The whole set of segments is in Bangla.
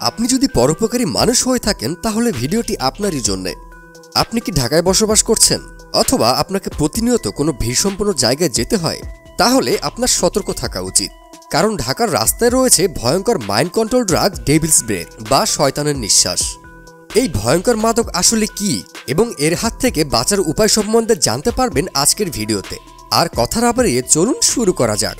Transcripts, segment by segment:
আপনি যদি পরোপকারী মানুষ হয়ে থাকেন তাহলে ভিডিওটি আপনারই জন্য। আপনি কি ঢাকায় বসবাস করছেন অথবা আপনাকে প্রতিনিয়ত কোনো ভিড়সম্পন্ন জায়গায় যেতে হয়, তাহলে আপনার সতর্ক থাকা উচিত। কারণ ঢাকার রাস্তায় রয়েছে ভয়ঙ্কর mind control drug devil's breath বা শয়তানের নিঃশ্বাস। এই ভয়ঙ্কর মাদক আসলে কি এবং এর হাত থেকে বাঁচার উপায় সম্বন্ধে জানতে পারবেন আজকের ভিডিওতে। আর কথা না বাড়িয়ে চলুন শুরু করা যাক।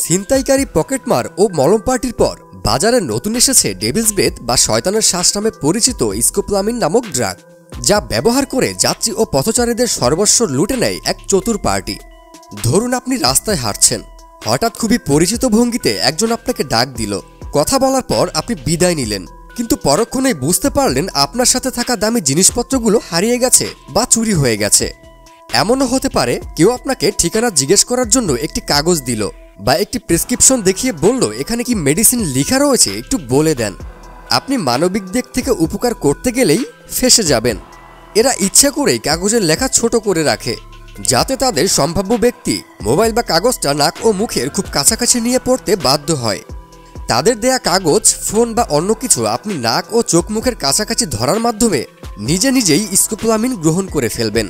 ছিনতাইকারী, পকেটমার ও মলম পার্টির পর বাজারে নতুন এসেছে ডেভিলস ব্রেথ বা শয়তানের শ্বাস নামে পরিচিত স্কোপোলামিন নামক ড্রাগ, যা ব্যবহার করে যাত্রী ও পথচারীদের সর্বস্ব লুটে নেয় এক চতুর পার্টি। ধরুন আপনি রাস্তায় হাঁটছেন, হঠাৎ খুবই পরিচিত ভঙ্গিতে একজন আপনাকে ডাক দিল। কথা বলার পর আপনি বিদায় নিলেন, কিন্তু পরক্ষণেই বুঝতে পারলেন আপনার সাথে থাকা দামি জিনিসপত্রগুলো হারিয়ে গেছে বা চুরি হয়ে গেছে। এমনও হতে পারে কেউ আপনাকে ঠিকানা জিজ্ঞেস করার জন্য একটি কাগজ দিল বা একটি প্রেসক্রিপশন দেখিয়ে বলল এখানে কি মেডিসিন লেখা রয়েছে একটু বলে দেন। আপনি মানবিক দিক থেকে উপকার করতে গেলেই ফেঁসে যাবেন। এরা ইচ্ছা করেই কাগজের লেখা ছোট করে রাখে, যাতে তাদের সম্ভাব্য ব্যক্তি মোবাইল বা কাগজটা নাক ও মুখের খুব কাছাকাছি নিয়ে পড়তে বাধ্য হয়। তাদের দেয়া কাগজ, ফোন বা অন্য কিছু আপনি নাক ও চোখ মুখের কাছাকাছি ধরার মাধ্যমে নিজেই স্কোপোলামিন গ্রহণ করে ফেলবেন।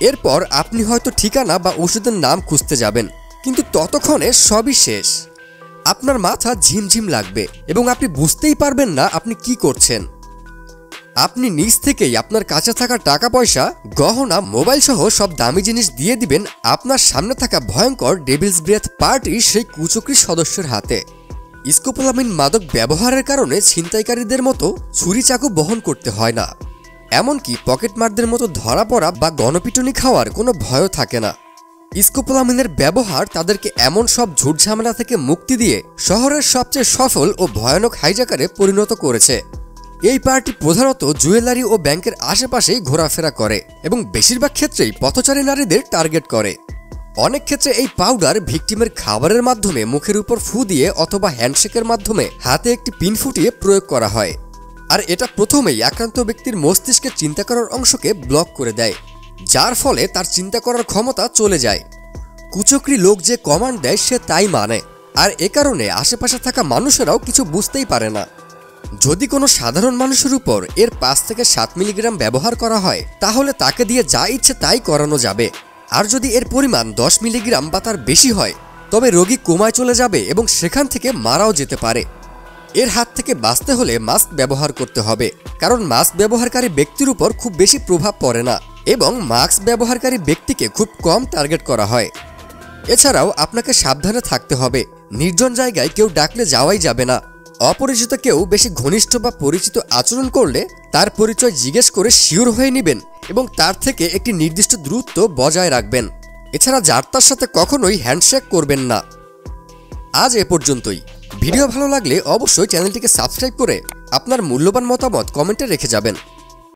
এরপর আপনি হয়তো ঠিকানা বা ওষুধের নাম খুঁজতে যাবেন, কিন্তু ততক্ষণে সবই শেষ। আপনার মাথা ঝিমঝিম লাগবে এবং আপনি বুঝতেই পারবেন না আপনি কি করছেন। আপনি নিজ থেকেই আপনার কাছে থাকা টাকা পয়সা, গহনা, মোবাইল সহ সব দামি জিনিস দিয়ে দিবেন আপনার সামনে থাকা ভয়ঙ্কর ডেভিলস ব্রেথ পার্টির সেই কুচক্রী সদস্যের হাতে। স্কোপোলামিন মাদক ব্যবহারের কারণে ছিনতাইকারীদের মতো ছুরি চাকু বহন করতে হয় না, এমনকি পকেটমারদের মতো ধরা পড়া বা গণপিটুনি খাওয়ার কোনো ভয়ও থাকে না। স্কোপোলামিনের ব্যবহার তাদেরকে এমন সব ঝুটঝামেলা থেকে মুক্তি দিয়ে শহরের সবচেয়ে সফল ও ভয়ানক হাইজাকারে পরিণত করেছে। এই পার্টি প্রধানত জুয়েলারি ও ব্যাংকের আশেপাশেই ঘোরাফেরা করে এবং বেশিরভাগ ক্ষেত্রেই পথচারী নারীদের টার্গেট করে। অনেক ক্ষেত্রে এই পাউডার ভিকটিমের খাবারের মাধ্যমে মুখের উপর ফু দিয়ে অথবা হ্যান্ডশেকের মাধ্যমে হাতে একটি পিন ফুটিয়ে প্রয়োগ করা হয়। আর এটা প্রথমেই আক্রান্ত ব্যক্তির মস্তিষ্কের চিন্তা করার অংশকে ব্লক করে দেয়, যার ফলে তার চিন্তা করার ক্ষমতা চলে যায়। কুচক্রী লোক যে কমান্ড দেয় সে তাই মানে, আর এ কারণে আশেপাশে থাকা মানুষেরাও কিছু বুঝতেই পারে না। যদি কোনো সাধারণ মানুষের উপর এর 5 থেকে 7 মিলিগ্রাম ব্যবহার করা হয়, তাহলে তাকে দিয়ে যা ইচ্ছে তাই করানো যাবে। আর যদি এর পরিমাণ 10 মিলিগ্রাম বা তার বেশি হয়, তবে রোগী কোমায় চলে যাবে এবং সেখান থেকে মারাও যেতে পারে। এর হাত থেকে বাঁচতে হলে মাস্ক ব্যবহার করতে হবে, কারণ মাস্ক ব্যবহারকারী ব্যক্তির উপর খুব বেশি প্রভাব পড়ে না এবং মাস্ক ব্যবহারকারী ব্যক্তিকে খুব কম টার্গেট করা হয়। এছাড়াও আপনাকে সাবধানে থাকতে হবে, নির্জন জায়গায় কেউ ডাকলে যাওয়াই যাবে না। অপরিচিত কেউ বেশি ঘনিষ্ঠ বা পরিচিত আচরণ করলে তার পরিচয় জিজ্ঞেস করে শিওর হয়ে নেবেন এবং তার থেকে একটি নির্দিষ্ট দূরত্ব বজায় রাখবেন। এছাড়া যার তার সাথে কখনোই হ্যান্ডশেক করবেন না। আজ এ পর্যন্তই। ভিডিও ভালো লাগলে অবশ্যই চ্যানেলটিকে সাবস্ক্রাইব করে আপনার মূল্যবান মতামত কমেন্টে রেখে যাবেন।